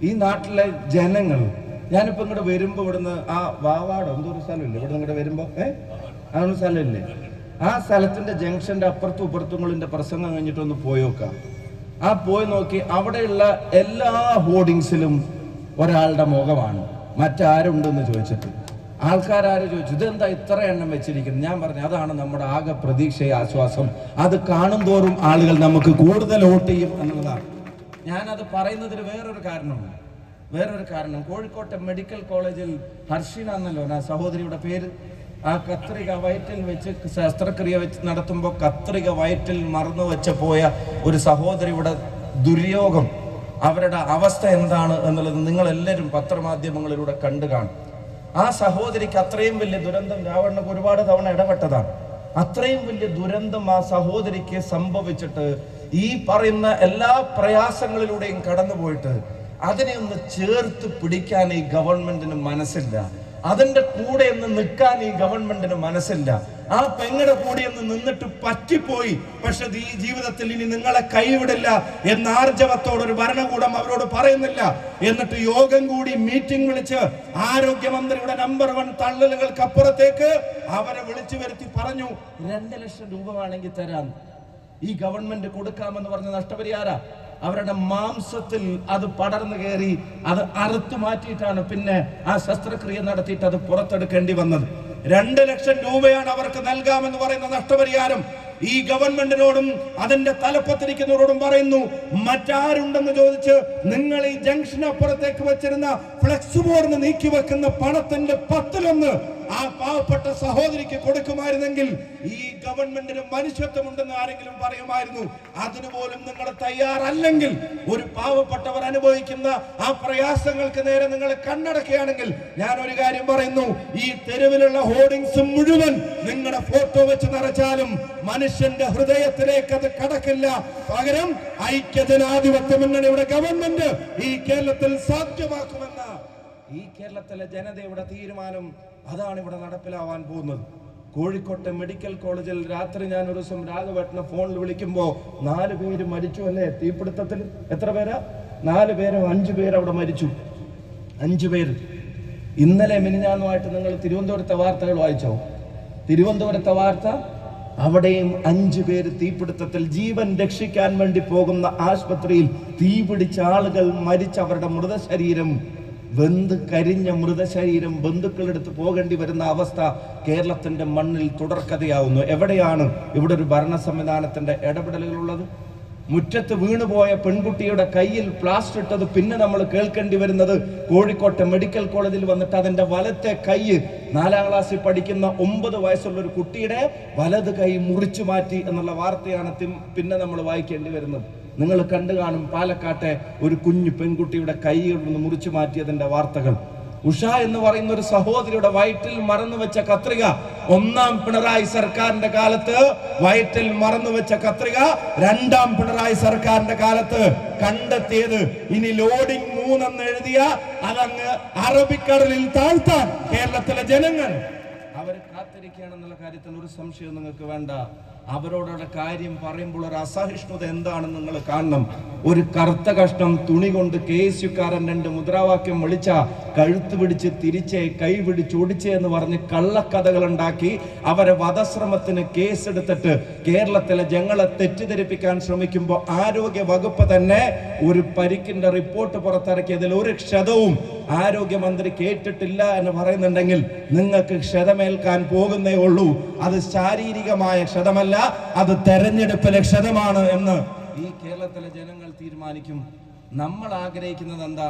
ഈ നാട്ടിലെ ജനങ്ങൾ, ഞാനിപ്പോ ഇങ്ങോട്ട് വരുമ്പോ ഇവിടുന്ന് ആ വാവാടോ എന്തോ ഒരു സ്ഥലമില്ലേ ഇവിടെ ഇങ്ങോട്ട് വരുമ്പോ അങ്ങനെ സ്ഥലമില്ലേ, ആ സ്ഥലത്തിന്റെ ജംഗ്ഷന്റെ അപ്പുറത്തും ഇപ്പുറത്തും പ്രസംഗം കഴിഞ്ഞിട്ടൊന്ന് പോയി നോക്കാം. ആ പോയി നോക്കി അവിടെയുള്ള എല്ലാ ഹോർഡിങ്സിലും ഒരാളുടെ മുഖമാണ്. മറ്റാരുണ്ടെന്ന് ചോദിച്ചിട്ട് ആൾക്കാരും ചോദിച്ചു ഇതെന്താ ഇത്ര എണ്ണം വെച്ചിരിക്കുന്നത്. ഞാൻ പറഞ്ഞു അതാണ് നമ്മുടെ ആകെ പ്രതീക്ഷയെ ആശ്വാസം. അത് കാണും തോറും ആളുകൾ നമുക്ക് കൂടുതൽ വോട്ട് ചെയ്യും എന്നുള്ളതാണ്. ഞാനത് പറയുന്നതിന് വേറൊരു കാരണം കോഴിക്കോട്ടെ മെഡിക്കൽ കോളേജിൽ ഹർഷിന എന്നല്ലോ ആ സഹോദരിയുടെ പേര്, ആ കത്രിക വയറ്റിൽ വെച്ച് ശസ്ത്രക്രിയ വെച്ച് നടത്തുമ്പോൾ കത്രിക വയറ്റിൽ മറന്നു വെച്ച് പോയ ഒരു സഹോദരിയുടെ ദുര്യോഗം, അവരുടെ അവസ്ഥ എന്താണ് എന്നുള്ളത് നിങ്ങൾ എല്ലാവരും പത്രമാധ്യമങ്ങളിലൂടെ കണ്ടു കാണും. ആ സഹോദരിക്ക് അത്രയും വലിയ ദുരന്തം, രാവണക്ക് ഒരുപാട് തവണ ഇടപെട്ടതാണ്, അത്രയും വലിയ ദുരന്തം ആ സഹോദരിക്ക് സംഭവിച്ചിട്ട് ഈ പറയുന്ന എല്ലാ പ്രയാസങ്ങളിലൂടെയും കടന്നുപോയിട്ട് അതിനെ ഒന്ന് ചേർത്ത് പിടിക്കാൻ ഈ ഗവൺമെന്റിന് മനസ്സില്ല. അതിന്റെ കൂടെ ഒന്ന് നിൽക്കാൻ ഈ ഗവൺമെന്റിന് മനസ്സില്ല. ആ പെങ്ങളുടെ കൂടെ ഒന്ന് നിന്നിട്ട് പറ്റിപ്പോയി, പക്ഷെ ഈ ജീവിതത്തിൽ ഇനി നിങ്ങളെ കൈവിടില്ല എന്ന ആർജവത്തോടൊരു ഭരണകൂടം അവരോട് പറയുന്നില്ല. എന്നിട്ട് യോഗം കൂടി മീറ്റിംഗ് വിളിച്ച് ആരോഗ്യമന്ത്രിയുടെ നമ്പർ 1 തള്ളലുകൾക്കപ്പുറത്തേക്ക് അവരെ വിളിച്ചു വരുത്തി പറഞ്ഞു 2 ലക്ഷം രൂപ വേണമെങ്കിൽ തരാൻ. ഈ ഗവൺമെന്റ് കൊടുക്കാമെന്ന് പറഞ്ഞ നഷ്ടപരിഹാരം അവരുടെ മാംസത്തിൽ അത് പടർന്നു കയറി അത് അറുത്തു മാറ്റിയിട്ടാണ് പിന്നെ ആ ശസ്ത്രക്രിയ നടത്തിയിട്ട് അത് പുറത്തെടുക്കേണ്ടി വന്നത്. 2 ലക്ഷം രൂപയാണ് അവർക്ക് നൽകാമെന്ന് പറയുന്ന നഷ്ടപരിഹാരം. ഈ ഗവൺമെന്റിനോടും അതിന്റെ തലപ്പത്തിരിക്കുന്നവരോടും പറയുന്നു, മറ്റാരുണ്ടെന്ന് ചോദിച്ച് നിങ്ങൾ ഈ ജംഗ്ഷന് അപ്പുറത്തേക്ക് വെച്ചിരുന്ന ഫ്ലെക്സ് ബോർഡിന് നീക്കി വെക്കുന്ന പണത്തിന്റെ 10-1 ആ പാവപ്പെട്ട സഹോദരിക്ക് കൊടുക്കുമായിരുന്നെങ്കിൽ ഈ ഗവൺമെന്റിന് മനുഷ്യത്വമുണ്ടെന്ന് ആരെങ്കിലും പറയുമായിരുന്നു. അതിനുപോലും നിങ്ങൾ തയ്യാറല്ലെങ്കിൽ, ഒരു പാവപ്പെട്ടവർ അനുഭവിക്കുന്ന ആ പ്രയാസങ്ങൾക്ക് നേരെ നിങ്ങൾ കണ്ണടക്കുകയാണെങ്കിൽ, ഞാൻ ഒരു കാര്യം പറയുന്നു, ഈ തെരുവിലുള്ള ഹോർഡിങ്സ് മുഴുവൻ നിങ്ങളുടെ ഫോട്ടോ വെച്ച് നിറച്ചാലും മനുഷ്യന്റെ ഹൃദയത്തിലേക്ക് അത് കടക്കില്ല. പകരം ഐക്യജനാധിപത്യ മുന്നണിയുടെ ഗവൺമെന്റ് ഈ കേരളത്തിൽ സാധ്യമാക്കുമെന്ന ഈ കേരളത്തിലെ ജനതയുടെ തീരുമാനം അതാണ് ഇവിടെ നടപ്പിലാവാൻ പോകുന്നത്. കോഴിക്കോട്ടെ മെഡിക്കൽ കോളേജിൽ രാത്രി ഞാൻ ഒരു ദിവസം രാഘവേട്ടനെ ഫോണിൽ വിളിക്കുമ്പോൾ 4 പേര് മരിച്ചു അല്ലേ തീപിടുത്തത്തിൽ. എത്ര പേരാ? 4 പേരോ 5 പേര് അവിടെ മരിച്ചു. 5 പേര്. ഇന്നലെ മിനിഞ്ഞാന്നുമായിട്ട് നിങ്ങൾ തിരുവനന്തപുരത്തെ വാർത്തകൾ വായിച്ചോ? തിരുവനന്തപുരത്തെ വാർത്ത, അവിടെയും 5 പേര് തീപിടുത്തത്തിൽ ജീവൻ രക്ഷിക്കാൻ വേണ്ടി പോകുന്ന ആശുപത്രിയിൽ തീപിടിച്ച ആളുകൾ മരിച്ച അവരുടെ മൃതശരീരം, വെന്ത് കരിഞ്ഞ മൃതശരീരം ബന്ധുക്കളെടുത്ത് പോകേണ്ടി വരുന്ന അവസ്ഥ കേരളത്തിന്റെ മണ്ണിൽ തുടർക്കഥയാവുന്നു. എവിടെയാണ് ഇവിടെ ഒരു ഭരണ സംവിധാനത്തിന്റെ ഇടപെടലുകളുള്ളത്? മുറ്റത്ത് വീണുപോയ പെൺകുട്ടിയുടെ കയ്യിൽ പ്ലാസ്റ്റർ ഇട്ടത് പിന്നെ നമ്മൾ കേൾക്കേണ്ടി വരുന്നത് കോഴിക്കോട്ടെ മെഡിക്കൽ കോളേജിൽ വന്നിട്ട് അതിന്റെ വലത്തെ കൈ 4ാം ക്ലാസ്സിൽ പഠിക്കുന്ന 9 വയസ്സുള്ള ഒരു കുട്ടിയുടെ വലത് കൈ മുറിച്ചു മാറ്റി എന്നുള്ള വാർത്തയാണ് പിന്നെ നമ്മൾ വായിക്കേണ്ടി വരുന്നത്. നിങ്ങൾ കണ്ടു കാണും പാലക്കാട്ടെ ഒരു കുഞ്ഞു പെൺകുട്ടിയുടെ കൈയിൽ നിന്ന് മുറിച്ചു മാറ്റിയതിന്റെ വാർത്തകൾ. ഉഷ എന്ന് പറയുന്ന ഒരു സഹോദരിയുടെ വയറ്റിൽ മറന്നു വെച്ച കത്രിക, 1ാം പിണറായി സർക്കാരിന്റെ കാലത്ത് വയറ്റിൽ മറന്നു വെച്ച കത്രിക 2ാം പിണറായി സർക്കാരിന്റെ കാലത്ത് കണ്ടെത്തിയത്. ഇനി ലോഡിംഗ് 3 എന്ന് എഴുതിയ അതങ്ങ് അറബിക്കടലിൽ താഴ്ത്താൻ കേരളത്തിലെ ജനങ്ങൾ അവർ കാത്തിരിക്കുകയാണെന്നുള്ള കാര്യത്തിൽ ഒരു സംശയം നിങ്ങൾക്ക് വേണ്ട. അവരോടുള്ള കാര്യം പറയുമ്പോൾ ഒരു അസഹിഷ്ണുത എന്താണെന്ന് നിങ്ങൾ കാണണം. ഒരു കറുത്ത കഷ്ണം തുണി കൊണ്ട് KSUക്കാരൻ 2 മുദ്രാവാക്യം വിളിച്ച കഴുത്ത് പിടിച്ച് തിരിച്ചേ കൈ പിടിച്ചൊടിച്ചേ എന്ന് പറഞ്ഞ് കള്ളക്കഥകൾ ഉണ്ടാക്കി അവരെ വധശ്രമത്തിന് കേസെടുത്തിട്ട് കേരളത്തിലെ ജനങ്ങളെ തെറ്റിദ്ധരിപ്പിക്കാൻ ശ്രമിക്കുമ്പോൾ ആരോഗ്യ വകുപ്പ് തന്നെ ഒരു പരിക്കിന്റെ റിപ്പോർട്ട് പുറത്തിറക്കിയതിൽ ഒരു ക്ഷതവും ആരോഗ്യമന്ത്രി കേട്ടിട്ടില്ല എന്ന് പറയുന്നുണ്ടെങ്കിൽ നിങ്ങൾക്ക് ക്ഷതമേൽക്കാൻ പോകുന്നേ ഉള്ളൂ. അത് ശാരീരികമായ ക്ഷതമല്ല, അത് തെരഞ്ഞെടുപ്പിലെ ക്ഷതമാണ് എന്ന് ഈ കേരളത്തിലെ ജനങ്ങൾ തീരുമാനിക്കും. നമ്മൾ ആഗ്രഹിക്കുന്നത് എന്താ?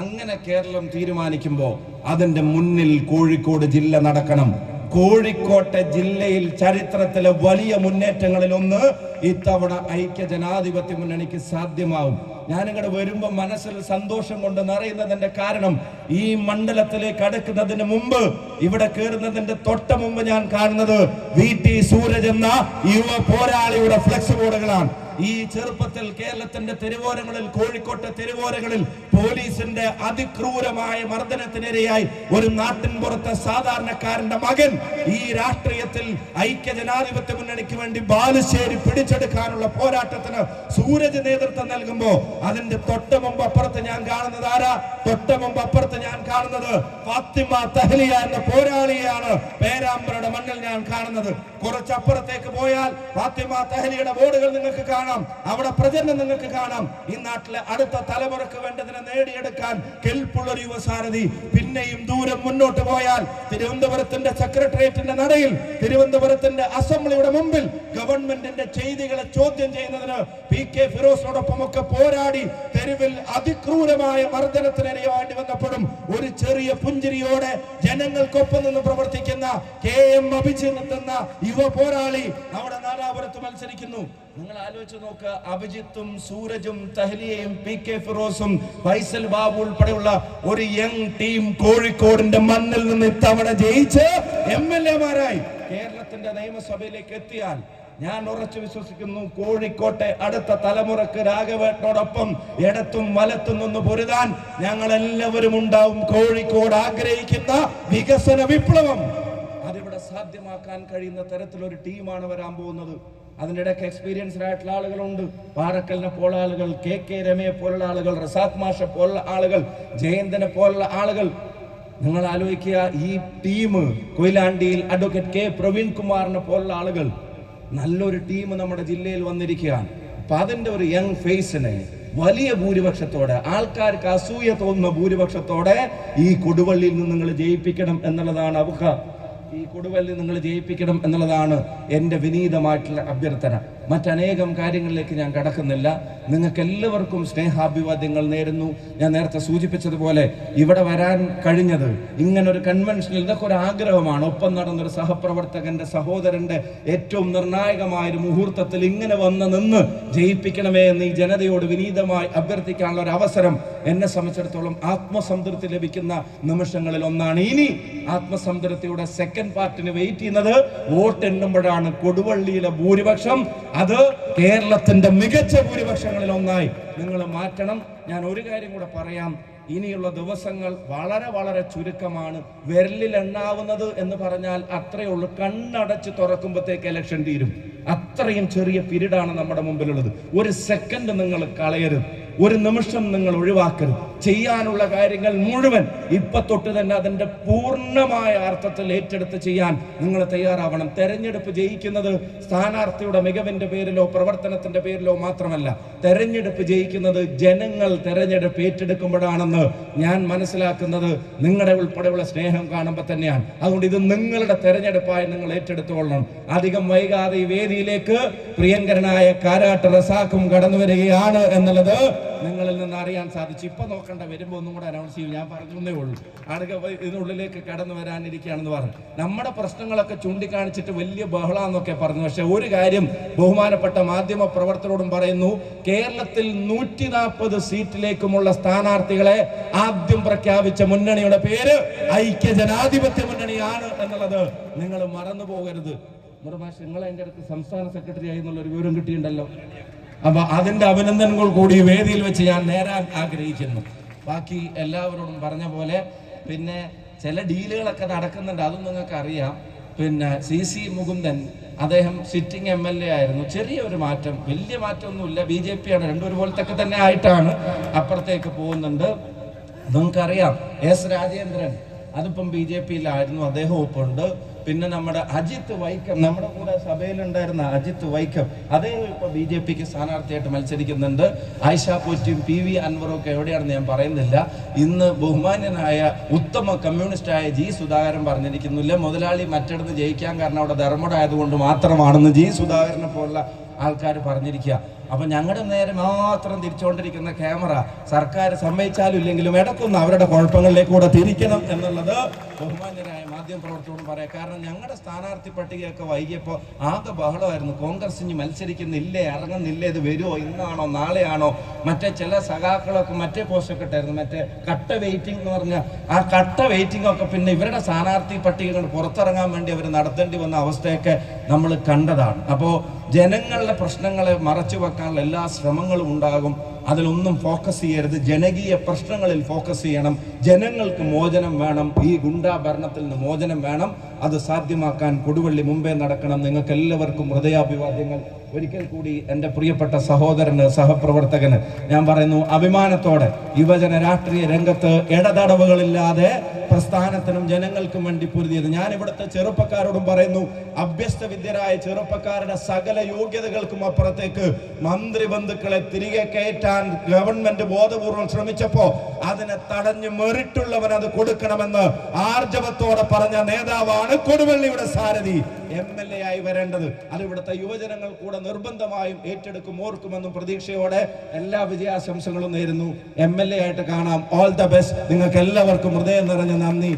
അങ്ങനെ കേരളം തീരുമാനിക്കുമ്പോൾ അതിന്റെ മുന്നിൽ കോഴിക്കോട് ജില്ല നടക്കണം. കോഴിക്കോട്ടെ ജില്ലയിൽ ചരിത്രത്തിലെ വലിയ മുന്നേറ്റങ്ങളിൽ ഒന്ന് ഇത്തവണ ഐക്യ ജനാധിപത്യ മുന്നണിക്ക് സാധ്യമാവും. ഞാനിങ്ങോട്ട് വരുമ്പോൾ മനസ്സിൽ സന്തോഷം കൊണ്ട് നിറയുന്നതിന്റെ കാരണം, ഈ മണ്ഡലത്തിലേക്ക് അടുക്കുന്നതിന് മുമ്പ്, ഇവിടെ കയറുന്നതിന്റെ തൊട്ട് മുമ്പ് ഞാൻ കാണുന്നത് VT സൂരജ് എന്ന യുവ പോരാളിയുടെ ഫ്ലെക്സ് ബോർഡുകളാണ്. ഈ ചെറുപ്പത്തിൽ കേരളത്തിന്റെ തെരുവോരങ്ങളിൽ, കോഴിക്കോട്ടെ തെരുവോരങ്ങളിൽ പോലീസിന്റെ അതിക്രൂരമായ മർദ്ദനത്തിനിരയായി ഒരു നാട്ടിൻ പുറത്തെ സാധാരണക്കാരന്റെ മകൻ ഈ രാഷ്ട്രീയത്തിൽ ഐക്യ ജനാധിപത്യ മുന്നണിക്ക് വേണ്ടി ബാലുശ്ശേരി പിടിച്ചെടുക്കാനുള്ള പോരാട്ടത്തിന് സൂരജ് നേതൃത്വം നൽകുമ്പോ അതിന്റെ തൊട്ട് മുമ്പ് അപ്പുറത്ത് ഞാൻ കാണുന്നത് ആരാ? തൊട്ട് മുമ്പ് അപ്പുറത്ത് ഞാൻ കാണുന്നത് ഫാത്തിമ തഹ്ലിയ എന്ന പോരാളിയാണ് പേരാമ്പ്രയുടെ മണ്ണിൽ ഞാൻ കാണുന്നത്. കുറച്ചപ്പുറത്തേക്ക് പോയാൽ ഫാത്തിമ തഹ്ലിയുടെ ബോർഡുകൾ നിങ്ങൾക്ക് കാണാം, അവിടെ പ്രചരണം നിങ്ങൾക്ക് കാണാം. ഈ നാട്ടിലെ അടുത്ത തലമുറക്ക് വേണ്ടതിനെ നേടിയെടുക്കാൻ കെൽപ്പുള്ളൊരു യുവസാരഥി. പിന്നെയും ദൂരം മുന്നോട്ട് പോയാൽ തിരുവനന്തപുരത്തിന്റെ സെക്രട്ടേറിയറ്റിന്റെ നടയിൽ, തിരുവനന്തപുരത്തിന്റെ അസംബ്ലിയുടെ മുമ്പിൽ ഗവൺമെന്റിന്റെ ചെയ്തികളെ ചോദ്യം ചെയ്യുന്നതിന് PK ഫിറോസിനോടൊപ്പം ഒക്കെ പോരാടി തെരുവിൽ അതിക്രൂരമായ മർദ്ദനത്തിനിരയാണ്ടി വന്നപ്പോഴും ഒരു ചെറിയ പുഞ്ചിരിയോടെ ജനങ്ങൾക്കൊപ്പം നിന്ന് പ്രവർത്തിക്കുന്ന KM അഭിജിത്ത് എന്ന യുവ പോരാളി അവിടെ നാദാപുരത്ത് മത്സരിക്കുന്നു. നിങ്ങൾ ആലോചിച്ച് നോക്ക്, അഭിജിത്തും സൂരജും തഹ്ലിയയും PK ഫിറോസും ഫൈസൽ ബാബു ഉൾപ്പെടെയുള്ള ഒരു യങ് ടീം കോഴിക്കോടിന്റെ മണ്ണിൽ നിന്ന് ഇത്തവണ ജയിച്ച് MLA-മാരായി കേരളത്തിന്റെ നിയമസഭയിലേക്ക് എത്തിയാൽ ഞാൻ ഉറച്ചു വിശ്വസിക്കുന്നു, കോഴിക്കോട്ടെ അടുത്ത തലമുറക്ക് രാഘവേട്ടനോടൊപ്പം ഇടത്തും വലത്തും നിന്ന് പൊരുതാൻ ഞങ്ങൾ എല്ലാവരും ഉണ്ടാവും. കോഴിക്കോട് ആഗ്രഹിക്കുന്ന വികസന വിപ്ലവം അതിവിടെ സാധ്യമാക്കാൻ കഴിയുന്ന തരത്തിലൊരു ടീമാണ് വരാൻ പോകുന്നത്. അതിനിടയ്ക്ക് എക്സ്പീരിയൻസ്ഡ് ആയിട്ടുള്ള ആളുകളുണ്ട്. പാറക്കലിനെ പോലുള്ള ആളുകൾ, KK രമയെ പോലുള്ള ആളുകൾ, റസാഖ് മാഷ പോലുള്ള ആളുകൾ, ജയന്തനെ പോലുള്ള ആളുകൾ. നിങ്ങൾ ആലോചിക്കുക, ഈ ടീം കൊയിലാണ്ടിയിൽ അഡ്വക്കേറ്റ് K പ്രവീൺ കുമാറിനെ പോലുള്ള ആളുകൾ, നല്ലൊരു ടീം നമ്മുടെ ജില്ലയിൽ വന്നിരിക്കുകയാണ്. അപ്പൊ അതിന്റെ ഒരു യങ് ഫേസിനെ വലിയ ഭൂരിപക്ഷത്തോടെ, ആൾക്കാർക്ക് അസൂയ തോന്നുന്ന ഭൂരിപക്ഷത്തോടെ ഈ കൊടുവള്ളിയിൽ നിന്ന് നിങ്ങൾ ജയിപ്പിക്കണം എന്നുള്ളതാണ് ഈ കൊടുവള്ളി നിങ്ങൾ ജയിപ്പിക്കണം എന്നുള്ളതാണ് എൻ്റെ വിനീതമായിട്ടുള്ള അഭ്യർത്ഥന. മറ്റനേകം കാര്യങ്ങളിലേക്ക് ഞാൻ കടക്കുന്നില്ല. നിങ്ങൾക്ക് എല്ലാവർക്കും സ്നേഹാഭിവാദ്യങ്ങൾ നേരുന്നു. ഞാൻ നേരത്തെ സൂചിപ്പിച്ചതുപോലെ ഇവിടെ വരാൻ കഴിഞ്ഞത് ഇങ്ങനൊരു കൺവെൻഷനിൽ ഇതൊക്കെ ഒരു ആഗ്രഹമാണ്. ഒപ്പം നടന്നൊരു സഹപ്രവർത്തകന്റെ സഹോദരന്റെ ഏറ്റവും നിർണായകമായൊരു മുഹൂർത്തത്തിൽ ഇങ്ങനെ വന്ന് നിന്ന് ജയിപ്പിക്കണമേ എന്ന് ഈ ജനതയോട് വിനീതമായി അഭ്യർത്ഥിക്കാനുള്ള ഒരു അവസരം എന്നെ സംബന്ധിച്ചിടത്തോളം ആത്മസംതൃപ്തി ലഭിക്കുന്ന നിമിഷങ്ങളിൽ ഒന്നാണ്. ഇനി ആത്മസംതൃപ്തിയുടെ സെക്കൻഡ് പാർട്ടിന് വെയിറ്റ് ചെയ്യുന്നത് വോട്ട് എണ്ണുമ്പോഴാണ്. കൊടുവള്ളിയിലെ ഭൂരിപക്ഷം അത് കേരളത്തിന്റെ മികച്ച ഭൂരിപക്ഷങ്ങളിൽ ഒന്നായി നിങ്ങൾ മാറ്റണം. ഞാൻ ഒരു കാര്യം കൂടെ പറയാം, ഇനിയുള്ള ദിവസങ്ങൾ വളരെ വളരെ ചുരുക്കമാണ്. വിരലിൽ എണ്ണാവുന്നത് എന്ന് പറഞ്ഞാൽ അത്രയേ ഉള്ളൂ. കണ്ണടച്ച് തുറക്കുമ്പോഴത്തേക്ക് ഇലക്ഷൻ തീരും. അത്രയും ചെറിയ പീരീഡാണ് നമ്മുടെ മുമ്പിലുള്ളത്. ഒരു സെക്കൻഡ് നിങ്ങൾ കളയരുത്, ഒരു നിമിഷം നിങ്ങൾ ഒഴിവാക്കരുത്. ചെയ്യാനുള്ള കാര്യങ്ങൾ മുഴുവൻ ഇപ്പൊ തൊട്ട് തന്നെ അതിന്റെ പൂർണ്ണമായ അർത്ഥത്തിൽ ഏറ്റെടുത്ത് ചെയ്യാൻ നിങ്ങൾ തയ്യാറാവണം. തെരഞ്ഞെടുപ്പ് ജയിക്കുന്നത് സ്ഥാനാർത്ഥിയുടെ മികവിന്റെ പേരിലോ പ്രവർത്തനത്തിന്റെ പേരിലോ മാത്രമല്ല. തെരഞ്ഞെടുപ്പ് ജയിക്കുന്നത് ജനങ്ങൾ തെരഞ്ഞെടുപ്പ് ഏറ്റെടുക്കുമ്പോഴാണെന്ന് ഞാൻ മനസ്സിലാക്കുന്നത് നിങ്ങളുടെ ഉൾപ്പെടെയുള്ള സ്നേഹം കാണുമ്പോൾ തന്നെയാണ്. അതുകൊണ്ട് ഇത് നിങ്ങളുടെ തെരഞ്ഞെടുപ്പായി നിങ്ങൾ ഏറ്റെടുത്തോളണം. അധികം വൈകാതെ ഈ വേദിയിലേക്ക് പ്രിയങ്കരനായ കാരാട്ട് റസാഖും കടന്നു വരികയാണ് എന്നുള്ളത് നിങ്ങളിൽ നിന്ന് അറിയാൻ സാധിച്ചു. ഇപ്പൊ നോക്കണ്ട, വരുമ്പോ ഒന്നും കൂടെ അനൗൺസ് ചെയ്യും. ഞാൻ പറഞ്ഞേ ഉള്ളൂ, ആളുകൾ ഇതിനുള്ളിലേക്ക് കടന്നു വരാനിരിക്കുകയാണെന്ന് പറഞ്ഞു. നമ്മുടെ പ്രശ്നങ്ങളൊക്കെ ചൂണ്ടിക്കാണിച്ചിട്ട് വലിയ ബഹളാന്നൊക്കെ പറഞ്ഞു. പക്ഷെ ഒരു കാര്യം ബഹുമാനപ്പെട്ട മാധ്യമ പ്രവർത്തകരോടും പറയുന്നു, കേരളത്തിൽ 140 സീറ്റിലേക്കുമുള്ള സ്ഥാനാർത്ഥികളെ ആദ്യം പ്രഖ്യാപിച്ച മുന്നണിയുടെ പേര് ഐക്യ ജനാധിപത്യ മുന്നണിയാണ് എന്നുള്ളത് നിങ്ങൾ മറന്നു പോകരുത്. മുറമാഷ്, നിങ്ങൾ അതിൻ്റെ അടുത്ത് സംസ്ഥാന സെക്രട്ടറി ആയി എന്നുള്ളൊരു വിവരം കിട്ടിയിട്ടുണ്ടല്ലോ. അപ്പൊ അതിന്റെ അഭിനന്ദനങ്ങൾ കൂടി വേദിയിൽ വെച്ച് ഞാൻ നേരാൻ ആഗ്രഹിക്കുന്നു. ബാക്കി എല്ലാവരോടും പറഞ്ഞ പോലെ പിന്നെ ചില ഡീലുകളൊക്കെ നടക്കുന്നുണ്ട്, അതും നിങ്ങൾക്ക് അറിയാം. പിന്നെ CC മുകുന്ദൻ, അദ്ദേഹം സിറ്റിംഗ് MLA ആയിരുന്നു. ചെറിയൊരു മാറ്റം, വലിയ മാറ്റമൊന്നുമില്ല. BJP ആണ്, രണ്ടും ഒരുപോലത്തെ തന്നെ ആയിട്ടാണ് അപ്പുറത്തേക്ക് പോകുന്നുണ്ട്. നിങ്ങൾക്കറിയാം S രാജേന്ദ്രൻ, അതിപ്പം BJP-യിലായിരുന്നു, അദ്ദേഹം ഒപ്പുണ്ട്. പിന്നെ നമ്മുടെ അജിത്ത് വൈക്കം, നമ്മുടെ കൂടെ സഭയിലുണ്ടായിരുന്ന അജിത്ത് വൈക്കം, അദ്ദേഹം ഇപ്പൊ BJP-ക്ക് സ്ഥാനാർത്ഥിയായിട്ട് മത്സരിക്കുന്നുണ്ട്. ആയിഷ പോറ്റിയും PV അൻവറും ഒക്കെ എവിടെയാണെന്ന് ഞാൻ പറയുന്നില്ല. ഇന്ന് ബഹുമാന്യനായ ഉത്തമ കമ്മ്യൂണിസ്റ്റായ G സുധാകരൻ പറഞ്ഞിരിക്കുന്നില്ല, മുതലാളി മറ്റിടത്ത് ജയിക്കാൻ കാരണം അവിടെ ധർമ്മടായതുകൊണ്ട് മാത്രമാണെന്ന് G സുധാകരനെ പോലുള്ള ആൾക്കാർ പറഞ്ഞിരിക്കുക. അപ്പൊ ഞങ്ങളുടെ നേരെ മാത്രം തിരിച്ചുകൊണ്ടിരിക്കുന്ന ക്യാമറ സർക്കാർ സമ്മതിച്ചാലും ഇല്ലെങ്കിലും ഇടക്കൊന്ന് അവരുടെ കുഴപ്പങ്ങളിലേക്ക് കൂടെ തിരിക്കണം എന്നുള്ളത് ബഹുമാന്യരായ മാധ്യമപ്രവർത്തകരോട് പറയാം. കാരണം ഞങ്ങളുടെ സ്ഥാനാർത്ഥി പട്ടികയൊക്കെ വൈകിയപ്പോൾ ആകെ ബഹളമായിരുന്നു. കോൺഗ്രസ് ഇനി മത്സരിക്കുന്നില്ലേ, ഇറങ്ങുന്നില്ലേ, ഇത് വരുമോ, ഇന്നാണോ നാളെയാണോ. മറ്റേ ചില സഖാക്കളൊക്കെ മറ്റേ പോസ്റ്റൊക്കെ ഇട്ടായിരുന്നു, മറ്റേ കട്ട വെയിറ്റിംഗ് എന്ന് പറഞ്ഞാൽ ആ കട്ട വെയിറ്റിംഗ് ഒക്കെ പിന്നെ ഇവരുടെ സ്ഥാനാർത്ഥി പട്ടികകൾ പുറത്തിറങ്ങാൻ വേണ്ടി അവർ നടത്തേണ്ടി വന്ന അവസ്ഥയൊക്കെ നമ്മൾ കണ്ടതാണ്. അപ്പോൾ ജനങ്ങളുടെ പ്രശ്നങ്ങളെ മറച്ചു വെക്കാനുള്ള എല്ലാ ശ്രമങ്ങളും ഉണ്ടാകും. അതിലൊന്നും ഫോക്കസ് ചെയ്യരുത്. ജനകീയ പ്രശ്നങ്ങളിൽ ഫോക്കസ് ചെയ്യണം. ജനങ്ങൾക്ക് മോചനം വേണം. ഈ ഗുണ്ടാ ഭരണത്തിൽ നിന്ന് മോചനം വേണം. അത് സാധ്യമാക്കാൻ കൊടുവള്ളി മുമ്പേ നടക്കണം. നിങ്ങൾക്ക് എല്ലാവർക്കും ഹൃദയാഭിവാദ്യങ്ങൾ. ഒരിക്കൽ കൂടി എൻ്റെ പ്രിയപ്പെട്ട സഹോദരന്, സഹപ്രവർത്തകന് ഞാൻ പറയുന്നു, അഭിമാനത്തോടെ യുവജന രാഷ്ട്രീയ രംഗത്ത് ഇടതടവുകളില്ലാതെ പ്രസ്ഥാനത്തിനും ജനങ്ങൾക്കും വേണ്ടി പൊരുതിയത്. ഞാൻ ഇവിടുത്തെ ചെറുപ്പക്കാരോടും പറയുന്നു, അഭ്യസ്ത വിദ്യരായ ചെറുപ്പക്കാരുടെ സകല യോഗ്യതകൾക്കും അപ്പുറത്തേക്ക് മന്ത്രി ബന്ധുക്കളെ തിരികെ കയറ്റാൻ ഗവൺമെന്റ് ബോധപൂർവം ശ്രമിച്ചപ്പോ അതിനെ തടഞ്ഞ് മെറിറ്റുള്ളവൻ അത് കൊടുക്കണമെന്ന് ആർജവത്തോടെ പറഞ്ഞ നേതാവാണ് കൊടുവള്ളിയുടെ സാരഥി. MLA ആയി വരേണ്ടത് അത് ഇവിടുത്തെ യുവജനങ്ങൾ കൂടെ നിർബന്ധമായും ഏറ്റെടുക്കും, ഓർക്കുമെന്നും പ്രതീക്ഷയോടെ എല്ലാ വിജയാശംസകളും നേരുന്നു. MLA ആയിട്ട് കാണാം. All the best. നിങ്ങൾക്ക് എല്ലാവർക്കും ഹൃദയം നിറഞ്ഞ നന്ദി.